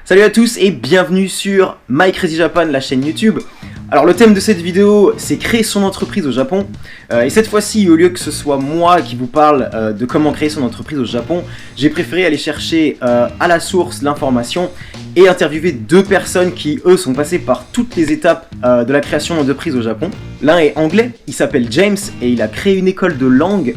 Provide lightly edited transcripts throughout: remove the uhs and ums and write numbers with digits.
Salut à tous et bienvenue sur My Crazy Japan, la chaîne YouTube. Alors le thème de cette vidéo, c'est créer son entreprise au Japon. Et cette fois-ci, au lieu que ce soit moi qui vous parle de comment créer son entreprise au Japon, j'ai préféré aller chercher à la source l'information et interviewer deux personnes qui, eux, sont passées par toutes les étapes de la création d'entreprise au Japon. L'un est anglais, il s'appelle James et il a créé une école de langue,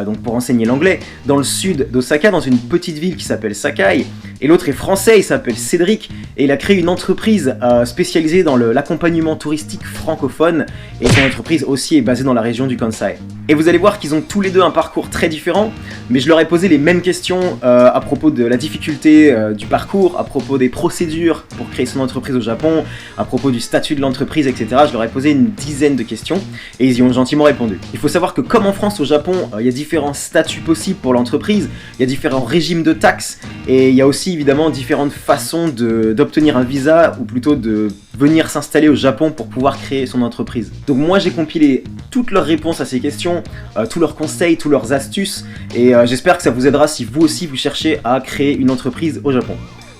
donc pour enseigner l'anglais, dans le sud d'Osaka, dans une petite ville qui s'appelle Sakai. Et l'autre est français, il s'appelle Cédric et il a créé une entreprise spécialisée dans l'accompagnement touristique francophone et son entreprise aussi est basée dans la région du Conseil. Et vous allez voir qu'ils ont tous les deux un parcours très différent, mais je leur ai posé les mêmes questions à propos de la difficulté du parcours, à propos des procédures pour créer son entreprise au Japon, à propos du statut de l'entreprise, etc. Je leur ai posé une dizaine de questions et ils y ont gentiment répondu. Il faut savoir que comme en France, au Japon, il y a différents statuts possibles pour l'entreprise, il y a différents régimes de taxes et il y a aussi évidemment différentes façons d'obtenir un visa ou plutôt de venir s'installer au Japon pour pouvoir créer son entreprise. Donc moi j'ai compilé toutes leurs réponses à ces questions, tous leurs conseils, tous leurs astuces et j'espère que ça vous aidera si vous aussi vous cherchez à créer une entreprise au Japon.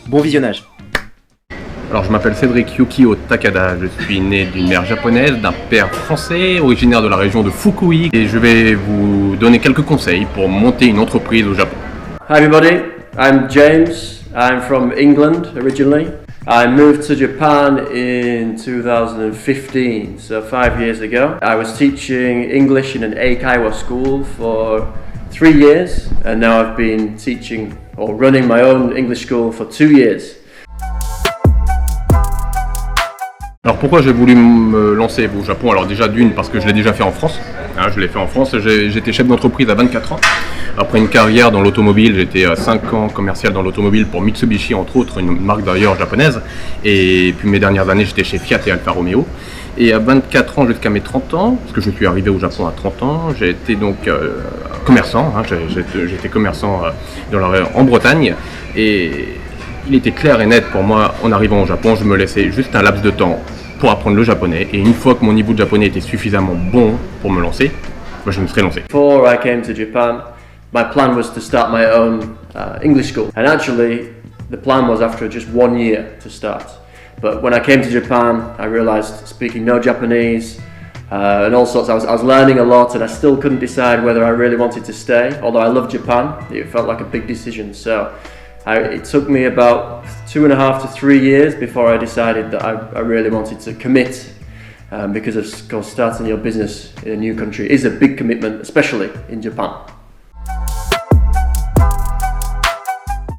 Bon visionnage. Alors je m'appelle Cédric Yukio Takada, je suis né d'une mère japonaise, d'un père français, originaire de la région de Fukui et je vais vous donner quelques conseils pour monter une entreprise au Japon. Hi everybody, I'm James, I'm from England originally. I moved to Japan in 2015, so 5 years ago. I was teaching English in an Eikaiwa school for 3 years and now I've been teaching or running my own English school for 2 years. Alors pourquoi j'ai voulu me lancer au Japon? Alors déjà d'une parce que je l'ai déjà fait en France, je l'ai fait en France, j'étais chef d'entreprise à 24 ans. Après une carrière dans l'automobile, j'étais 5 ans commercial dans l'automobile pour Mitsubishi entre autres, une marque d'ailleurs japonaise. Et puis mes dernières années j'étais chez Fiat et Alfa Romeo. Et à 24 ans jusqu'à mes 30 ans, parce que je suis arrivé au Japon à 30 ans, j'ai été donc commerçant, j'étais commerçant en Bretagne. Et il était clair et net pour moi, en arrivant au Japon, je me laissais juste un laps de temps pour apprendre le japonais. Et une fois que mon niveau de japonais était suffisamment bon pour me lancer, je me serais lancé. Before I came to Japan, my plan was to start my own English school. And actually, the plan was after just 1 year to start. But when I came to Japan, I realized speaking no Japanese and all sorts, I was learning a lot and I still couldn't decide whether I really wanted to stay. Although I love Japan, it felt like a big decision. So it took me about 2.5 to 3 years before I decided that I really wanted to commit because of course starting your business in a new country is a big commitment, especially in Japan.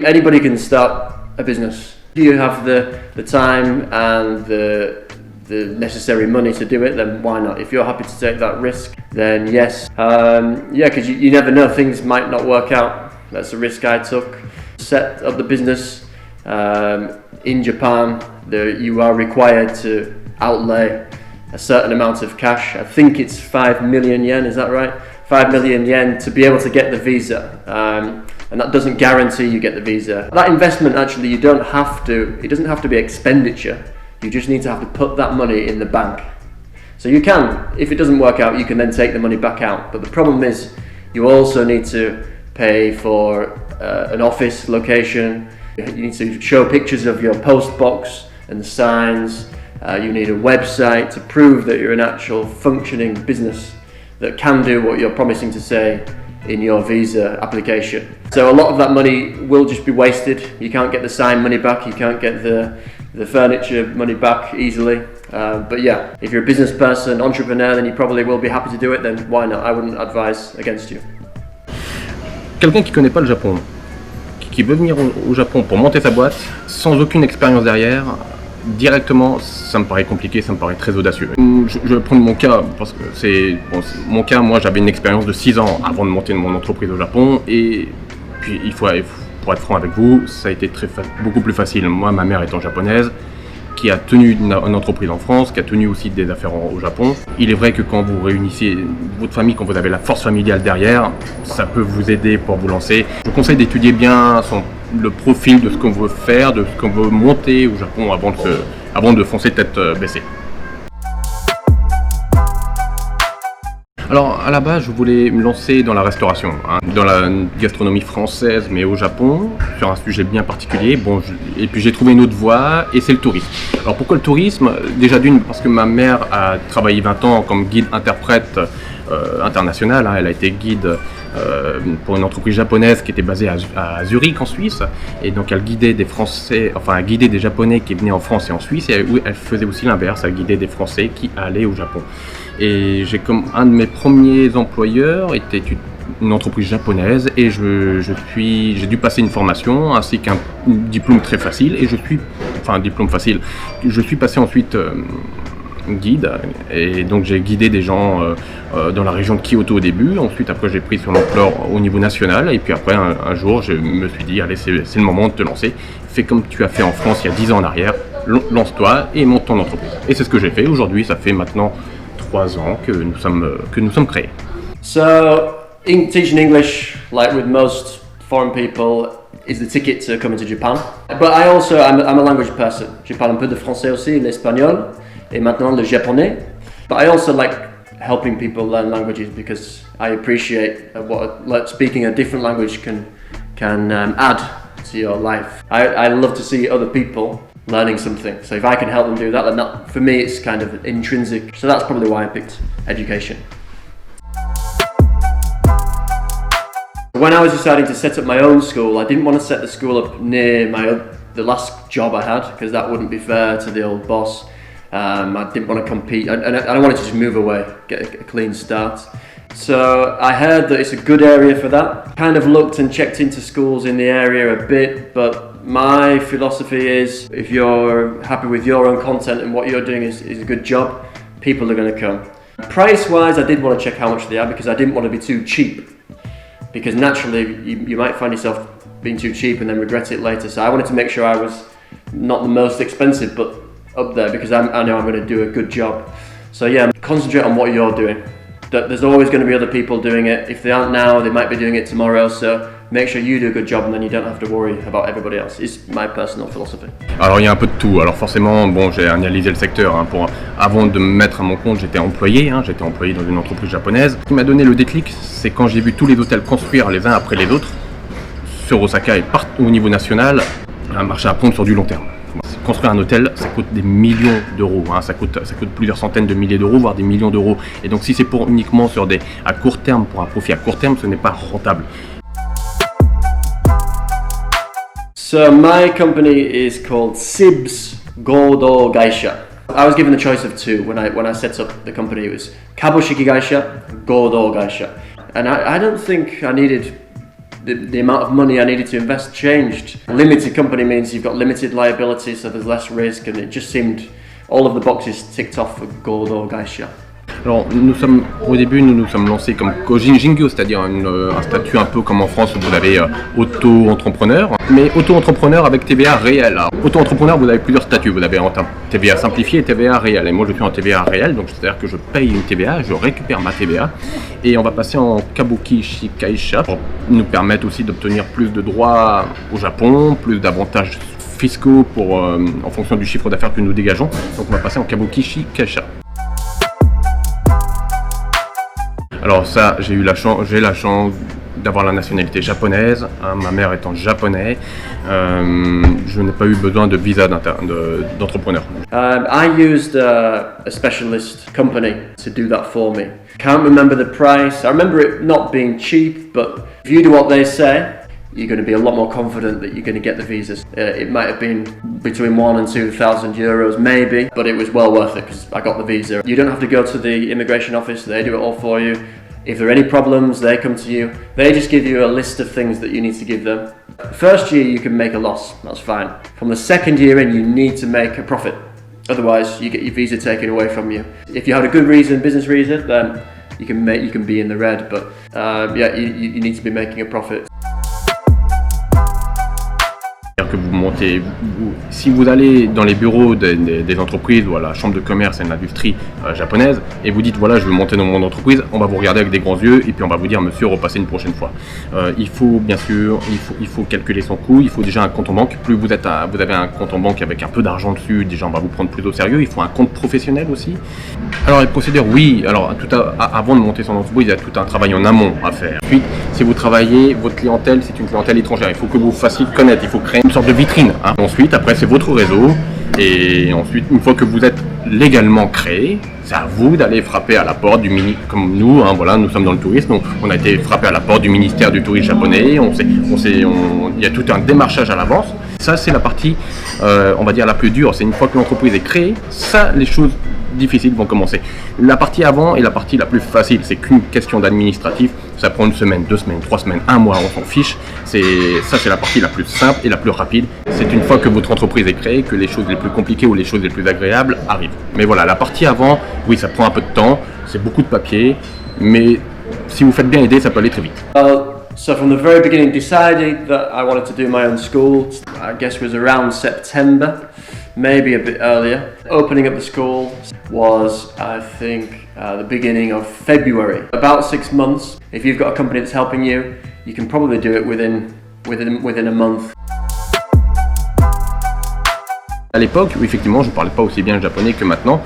Anybody can start a business. If you have the time and the necessary money to do it, then why not? If you're happy to take that risk, then yes. Because you never know, things might not work out. That's a risk I took. Set up the business in Japan, you are required to outlay a certain amount of cash. I think it's 5 million yen, is that right? 5 million yen to be able to get the visa. And that doesn't guarantee you get the visa. That investment actually it doesn't have to be expenditure. You just need to have to put that money in the bank. So you can, if it doesn't work out, you can then take the money back out. But the problem is you also need to pay for an office location. You need to show pictures of your post box and the signs. You need a website to prove that you're an actual functioning business that can do what you're promising to say in your visa application. So a lot of that money will just be wasted. You can't get the signed money back, you can't get the furniture money back easily. But yeah, if you're a business person, entrepreneur, then you probably will be happy to do it, then why not? I wouldn't advise against you. Quelqu'un qui ne connaît pas le Japon, qui veut venir au Japon pour monter sa boîte, sans aucune expérience derrière, directement, ça me paraît compliqué, ça me paraît très audacieux. Je vais prendre mon cas, parce que mon cas, moi j'avais une expérience de 6 ans avant de monter mon entreprise au Japon, et puis pour être franc avec vous, ça a été beaucoup plus facile. Moi, ma mère étant japonaise, qui a tenu une entreprise en France, qui a tenu aussi des affaires au Japon. Il est vrai que quand vous réunissez votre famille, quand vous avez la force familiale derrière, ça peut vous aider pour vous lancer. Je vous conseille d'étudier bien le profil de ce qu'on veut faire, de ce qu'on veut monter au Japon avant de foncer tête baissée. Alors à la base je voulais me lancer dans la restauration, dans la gastronomie française mais au Japon, sur un sujet bien particulier. Et puis j'ai trouvé une autre voie et c'est le tourisme. Alors pourquoi le tourisme? Déjà d'une, parce que ma mère a travaillé 20 ans comme guide interprète international, elle a été guide pour une entreprise japonaise qui était basée à Zurich en Suisse, et donc elle guidait des Français, enfin elle guidait des Japonais qui venaient en France et en Suisse, et elle faisait aussi l'inverse, elle guidait des Français qui allaient au Japon. Et j'ai comme un de mes premiers employeurs était une entreprise japonaise, et j'ai dû passer une formation ainsi qu'un diplôme très facile, et je suis passé ensuite guide, et donc j'ai guidé des gens dans la région de Kyoto au début. Ensuite après j'ai pris sur l'ampleur au niveau national, et puis après un jour je me suis dit allez, c'est le moment de te lancer, fais comme tu as fait en France il y a 10 ans en arrière, lance-toi et monte ton entreprise. Et c'est ce que j'ai fait. Aujourd'hui ça fait maintenant 3 ans que nous sommes créés. So, teaching English, like with most foreign people, is the ticket to coming to Japan. But I'm a language person. Je parle un peu de français aussi, l'espagnol, et maintenant le japonais. But I also like helping people learn languages because I appreciate what speaking a different language can add to your life. I love to see other people learning something. So if I can help them do that, then that, for me, it's kind of intrinsic. So that's probably why I picked education. When I was deciding to set up my own school, I didn't want to set the school up near the last job I had, because that wouldn't be fair to the old boss. I didn't want to compete, and I wanted to just move away, get a clean start. So I heard that it's a good area for that. Kind of looked and checked into schools in the area a bit, but my philosophy is if you're happy with your own content and what you're doing is a good job, people are going to come. Price-wise, I did want to check how much they are, because I didn't want to be too cheap. Because naturally, you might find yourself being too cheap and then regret it later. So I wanted to make sure I was not the most expensive, but up there, because I know I'm going to do a good job. So yeah, concentrate on what you're doing. There's always going to be other people doing it. If they aren't now, they might be doing it tomorrow. So make sure you do a good job, and then you don't have to worry about everybody else. It's my personal philosophy. Alors il y a un peu de tout. Alors forcément, j'ai analysé le secteur. Avant de me mettre à mon compte, j'étais employé. J'étais employé dans une entreprise japonaise. Ce qui m'a donné le déclic, c'est quand j'ai vu tous les hôtels construire les uns après les autres sur Osaka et partout au niveau national, un marché à prendre sur du long terme. Construire un hôtel, ça coûte des millions d'euros, ça coûte plusieurs centaines de milliers d'euros, voire des millions d'euros. Et donc si c'est uniquement à court terme, pour un profit à court terme, ce n'est pas rentable. So my company is called Sibs Godo Gaisha. I was given the choice of two when I set up the company. It was Kabushiki Gaisha, Godo Gaisha. And I don't think I needed the amount of money I needed to invest changed. Limited company means you've got limited liability, so there's less risk, and it just seemed all of the boxes ticked off for Godo Gaisha. Alors au début nous nous sommes lancés comme Jingyo, c'est-à-dire un statut un peu comme en France où vous avez auto-entrepreneur, mais auto-entrepreneur avec TVA réel. Auto-entrepreneur, vous avez plusieurs statuts, vous avez en TVA simplifié et TVA réel, et moi je suis en TVA réel, donc c'est-à-dire que je paye une TVA, je récupère ma TVA, et on va passer en Kabuki Shikaisha pour nous permettre aussi d'obtenir plus de droits au Japon, plus d'avantages fiscaux en fonction du chiffre d'affaires que nous dégageons, donc on va passer en Kabuki Shikaisha. Alors ça, j'ai la chance d'avoir la nationalité japonaise, ma mère étant japonais, je n'ai pas eu besoin de visa d'entrepreneur. I used a specialist company to do that for me. Can't remember the price. I remember it not being cheap, but if you do what they say, you're going to be a lot more confident that you're going to get the visas. It might have been between 1,000 and 2,000 euros maybe, but it was well worth it because I got the visa. You don't have to go to the immigration office, they do it all for you. If there are any problems, they come to you. They just give you a list of things that you need to give them. First year you can make a loss, that's fine. From the second year in, you need to make a profit. Otherwise, you get your visa taken away from you. If you had a good reason, business reason, then you can be in the red, but you need to be making a profit. c'est-à-dire que vous montez, si vous allez dans les bureaux des entreprises ou à la chambre de commerce et de l'industrie japonaise et vous dites voilà je veux monter dans mon entreprise, on va vous regarder avec des grands yeux et puis on va vous dire monsieur repassez une prochaine fois. Il faut bien sûr, il faut calculer son coût, il faut déjà un compte en banque. Plus vous avez un compte en banque avec un peu d'argent dessus, déjà on va vous prendre plus au sérieux. Il faut un compte professionnel aussi. Alors les procédures, oui, alors avant de monter son entreprise, il y a tout un travail en amont à faire. Puis si vous travaillez, votre clientèle c'est une clientèle étrangère, il faut que vous fassiez connaître, il faut créer une sorte de vitrine. Ensuite, après c'est votre réseau et ensuite une fois que vous êtes légalement créé, c'est à vous d'aller frapper à la porte du comme nous, voilà, nous sommes dans le tourisme, donc on a été frappé à la porte du ministère du tourisme japonais, il y a tout un démarchage à l'avance. Ça c'est la partie, on va dire la plus dure, c'est une fois que l'entreprise est créée, ça les choses difficiles vont commencer. La partie avant est la partie la plus facile, c'est qu'une question d'administratif, ça prend une semaine, 2 semaines, 3 semaines, 1 mois, on s'en fiche. C'est la partie la plus simple et la plus rapide. C'est une fois que votre entreprise est créée que les choses les plus compliquées ou les choses les plus agréables arrivent. Mais voilà, la partie avant, oui, ça prend un peu de temps, c'est beaucoup de papier, mais si vous faites bien aider, ça peut aller très vite. So from the very beginning, decided that I wanted to do my own school. I guess was around September, maybe a bit earlier. Opening up the school was, I think, the beginning of February. About 6 months. If you've got a company that's helping you, you can probably do it within a month. À l'époque, où effectivement, je ne parlais pas aussi bien le japonais que maintenant.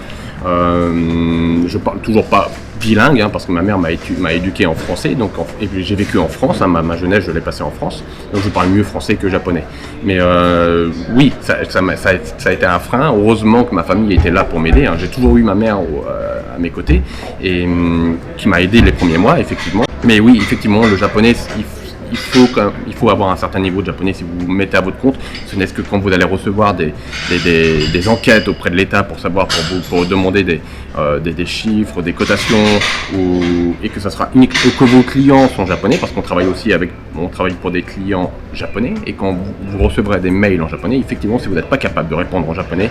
Je parle toujours pas bilingue, parce que ma mère m'a éduqué en français, donc et j'ai vécu en France, ma jeunesse je l'ai passée en France, donc je parle mieux français que japonais. Mais oui, ça a été un frein. Heureusement que ma famille était là pour m'aider. J'ai toujours eu ma mère à mes côtés et qui m'a aidé les premiers mois, effectivement. Mais oui, effectivement, le japonais, il faut avoir un certain niveau de japonais si vous vous mettez à votre compte. Ce n'est que quand vous allez recevoir des enquêtes auprès de l'État pour savoir, pour demander des chiffres, des cotations, et que ça sera unique, ou que vos clients sont japonais, parce qu'on travaille aussi pour des clients japonais, et quand vous recevrez des mails en japonais, effectivement, si vous n'êtes pas capable de répondre en japonais,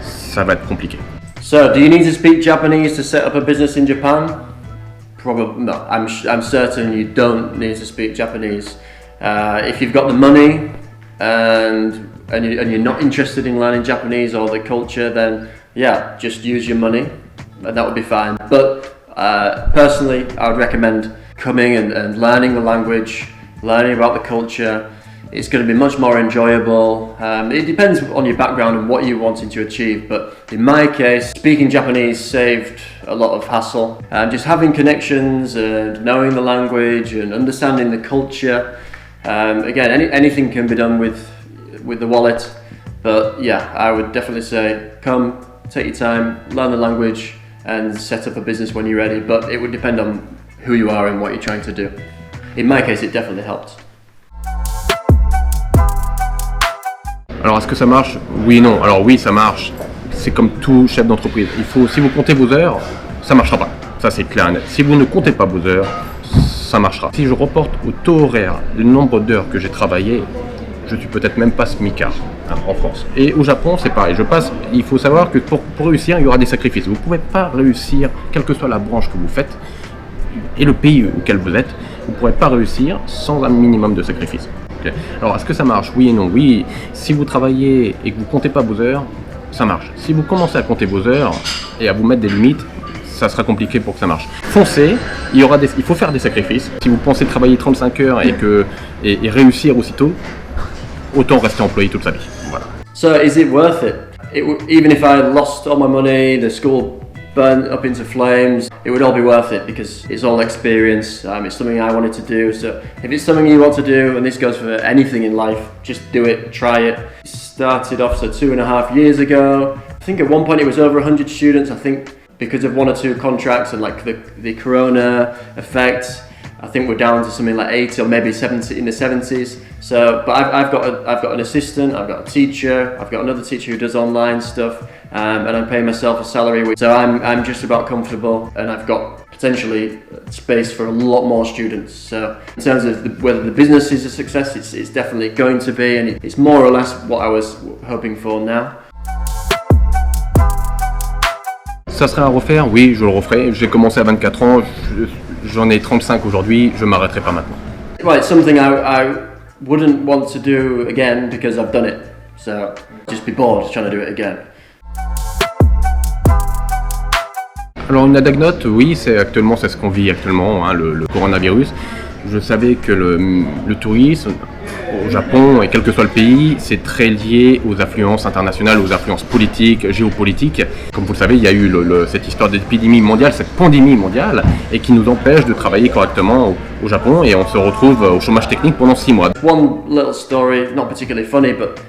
ça va être compliqué. So, do you need to speak Japanese to set up a business in Japan? Probably no. I'm certain you don't need to speak Japanese. If you've got the money and you're not interested in learning Japanese or the culture, then yeah, just use your money, and that would be fine. But personally, I would recommend coming and learning the language, learning about the culture. It's going to be much more enjoyable. It depends on your background and what you're wanting to achieve, but in my case, speaking Japanese saved a lot of hassle. Just having connections and knowing the language and understanding the culture. Again, anything can be done with the wallet, but yeah, I would definitely say come, take your time, learn the language and set up a business when you're ready, but it would depend on who you are and what you're trying to do. In my case, it definitely helped. Alors est-ce que ça marche? Oui et non. Alors oui, ça marche. C'est comme tout chef d'entreprise. Si vous comptez vos heures, ça ne marchera pas. Ça c'est clair et net. Si vous ne comptez pas vos heures, ça marchera. Si je reporte au taux horaire le nombre d'heures que j'ai travaillé, je suis peut-être même pas smicard en France. Et au Japon, c'est pareil. Il faut savoir que pour réussir, il y aura des sacrifices. Vous ne pouvez pas réussir, quelle que soit la branche que vous faites et le pays auquel vous êtes, vous ne pourrez pas réussir sans un minimum de sacrifices. Okay. Alors, est-ce que ça marche? Oui et non. Oui, si vous travaillez et que vous ne comptez pas vos heures, ça marche. Si vous commencez à compter vos heures et à vous mettre des limites, ça sera compliqué pour que ça marche. Foncez, il faut faire des sacrifices. Si vous pensez travailler 35 heures et réussir aussitôt, autant rester employé toute sa vie. Voilà. So, is it worth it? Even if I lost all my money, the school burnt up into flames, it would all be worth it because it's all experience. It's something I wanted to do. So if it's something you want to do, and this goes for anything in life, just do it, try it. It started off 2.5 years ago. I think at one point it was over 100 students. I think because of 1 or 2 contracts and like the corona effect, I think we're down to something like 80 or maybe 70 in the 70s. So, but I've got an assistant, I've got a teacher, I've got another teacher who does online stuff, and I'm paying myself a salary. So I'm just about comfortable, and I've got potentially space for a lot more students. So in terms of whether the business is a success, it's definitely going to be, and it's more or less what I was hoping for now. Ça serait à refaire? Oui, je le referai. J'ai commencé à 24 ans, j'en ai 35 aujourd'hui, je ne m'arrêterai pas maintenant. Well, it's something I wouldn't want to do again because I've done it. So just be bored trying to do it again. Alors une anecdote, oui, c'est ce qu'on vit actuellement, hein, le coronavirus. Je savais que le tourisme au Japon, et quel que soit le pays, c'est très lié aux influences internationales, aux influences politiques, géopolitiques. Comme vous le savez, il y a eu cette histoire d'épidémie mondiale, cette pandémie mondiale, et qui nous empêche de travailler correctement au Japon, et on se retrouve au chômage technique pendant 6 mois. One little story, not particularly funny, but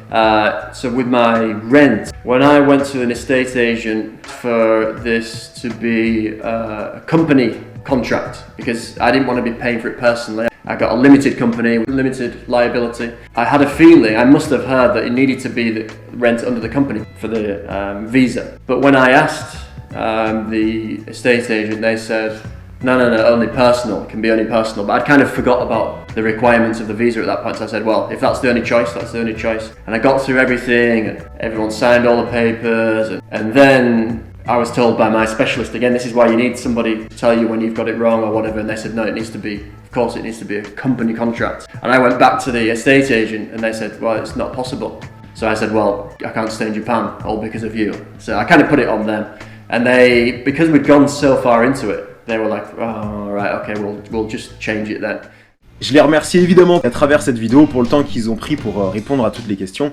so with my rent, when I went to an estate agent for this to be a company contract, because I didn't want to be paying for it personally. I got a limited company with limited liability. I had a feeling, I must have heard that it needed to be the rent under the company for the visa. But when I asked the estate agent, they said, no, only personal, it can be only personal. But I'd kind of forgot about the requirements of the visa at that point, so I said, well, if that's the only choice, that's the only choice. And I got through everything, and everyone signed all the papers, and then I was told by my specialist, again, this is why you need somebody to tell you when you've got it wrong or whatever, and they said, no, it needs to be, of course it needs to be a company contract. And I went back to the estate agent and they said, well, it's not possible. So I said, well, I can't stay in Japan, all because of you. So I kind of put it on them. And they, because we'd gone so far into it, they were like, oh, right, okay, we'll just change it then. Je les remercie évidemment à travers cette vidéo pour le temps qu'ils ont pris pour répondre à toutes les questions.